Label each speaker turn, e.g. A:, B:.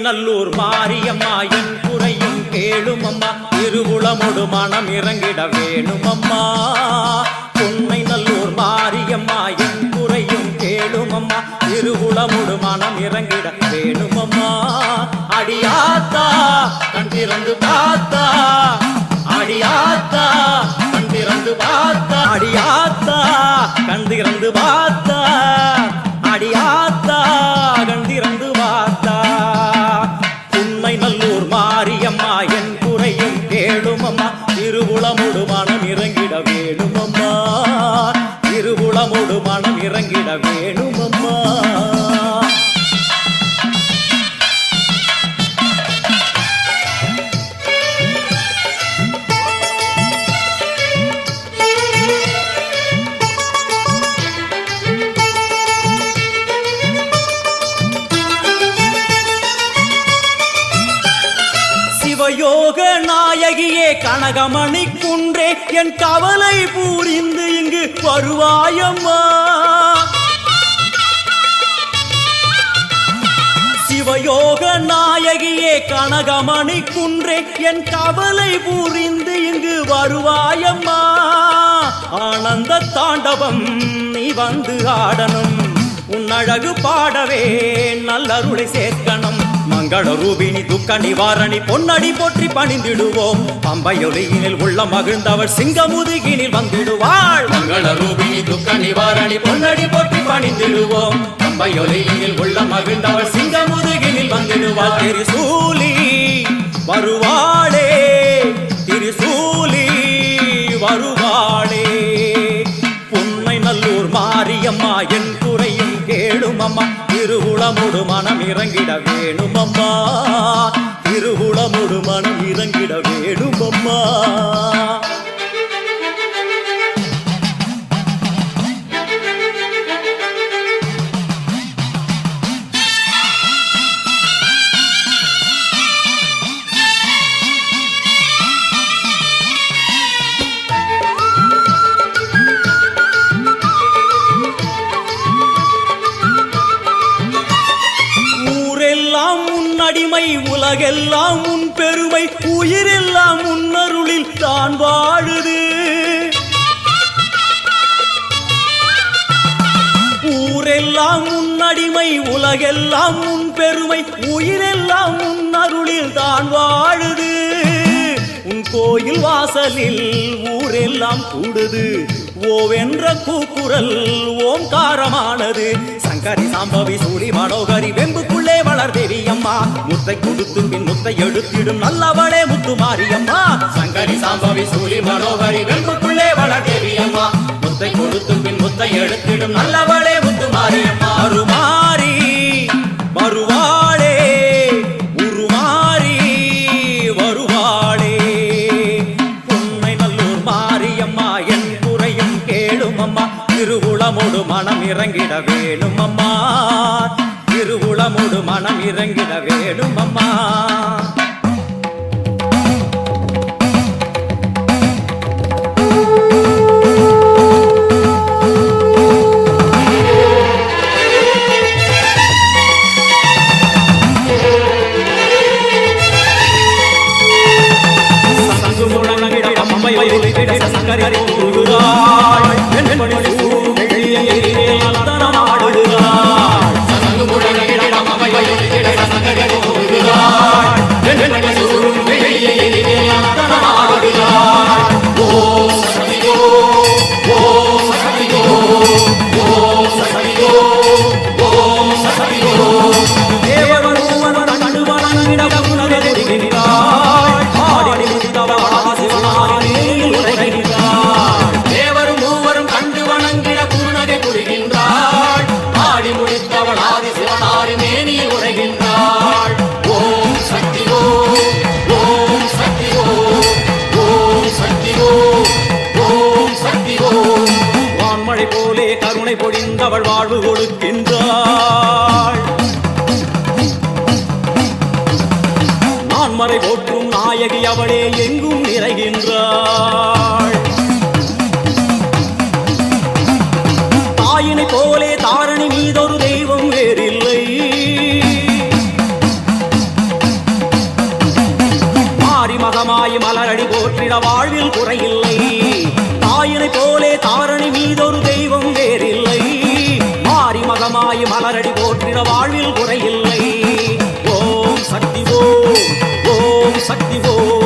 A: நல்லூர் மாரியம்மா என் குறையும் கேளும் அம்மா திருவுளமொடு மனம் இறங்கிட வேணும் அம்மா பொன்னை நல்லூர் மாரியம்மா என் குறையும் கேளும் அம்மா திருவுளமொடு மனம் இறங்கிட வேணும் அம்மா அடியாத்தா கண் திறந்து பார்த்தா அடியாத்தா கண் திறந்து பார்த்தா அடியாத்தா கண் திறந்து பார்த்தா அடியாத்தா கண் திறந்து பார்த்தா உண்மை நல்லூர் மாரியம்மா என் குறையும் கேளும் அம்மா திருவுளமொடு மனம் இறங்கிட வேணும் அம்மா திருவுளமொடு மனம் இறங்கிட வேணும் அம்மா யோக நாயகியே கனகமணி குன்றே என் கவலை பூரிந்து இங்கு வருவாயம்மா சிவயோக நாயகியே கனகமணி குன்றே என் கவலை பூரிந்து இங்கு வருவாயம்மா ஆனந்த தாண்டவம் நீ வந்து ஆடணும் உன் அழகு பாடவே நல்லருளை சேர்க்கணும் மங்கள ரூபினி துக்க நிவாரணி பொன்னடி போற்றி பணிந்திடுவோம் பம்பையொலியினில் உள்ள மகிழ்ந்தவள் சிங்கமுதுகினில் வந்திடுவாள் மங்கள ரூபினி துக்க நிவாரணி பொன்னடி போற்றி பணிந்திடுவோம் பம்பையொலியினில் உள்ள மகிழ்ந்தவள் சிங்கமுதுகினில் வந்திடுவாள் திரிசூலி வருவாளே திரிசூலி வருவாளே பொன்னை நல்லூர் மாரியம்மா என் குறையும் கேளும் அம்மா திருவுளமொடு மனம் இறங்கிட வேணும் அம்மா திருவுளமொடு மனம் இறங்கிட வேணும் அம்மா அடிமை உலகெல்லாம் உன் பெருமை உயிரெல்லாம் உன்னருளில் தான் வாழுது ஊரெல்லாம் உன் அடிமை உலகெல்லாம் உன் பெருமை உயிரெல்லாம் உன்னருளில் தான் வாழுது உன் கோயில் வாசலில் ஊரெல்லாம் கூடுது ஓவென்ற கூக்குரல் ஓம்காரமானது சங்கரி சாம்பவி சூரி மனோகரி வெம்புக்குள்ளே வளர் தேவி அம்மா முத்தை கொடுத்து பின் முத்தை எடுத்திடும் நல்லவளே முத்து மாரியம்மா சங்கரி சாம்பவி சூரி மனோகரி வெம்புக்குள்ளே வளர் தேவி அம்மா முத்தை கொடுத்து பின் முத்தை எடுத்திடும் நல்லவளே முத்து மாரியம்மா அருமாரி வருவாளே உருமாரி வருவாளே பொன்னை நல்லூர் மாரியம்மா என் குறையும் கேளும் அம்மா திருவுளமொடு மனம் இறங்கிட வேணும் அம்மா திருவுளமொடு மனம் இறங்கிட வேணும் அம்மா பொழிந்தவள் வாழ்வு கொடுக்கின்றாள் நான் மறை போற்றும் நாயகி அவளே எங்கும் நிறைகின்றாள் தாயினை போலே தாரணி மீதொரு தெய்வம் வேறில்லை போற்றிட வாழ்வில் குறையில்லை தாயினை போலே தாரணி மீதொரு தெய்வம் வேறில்லை மாறி மகமாய் மலரடி போற்றிட வாழ்வில்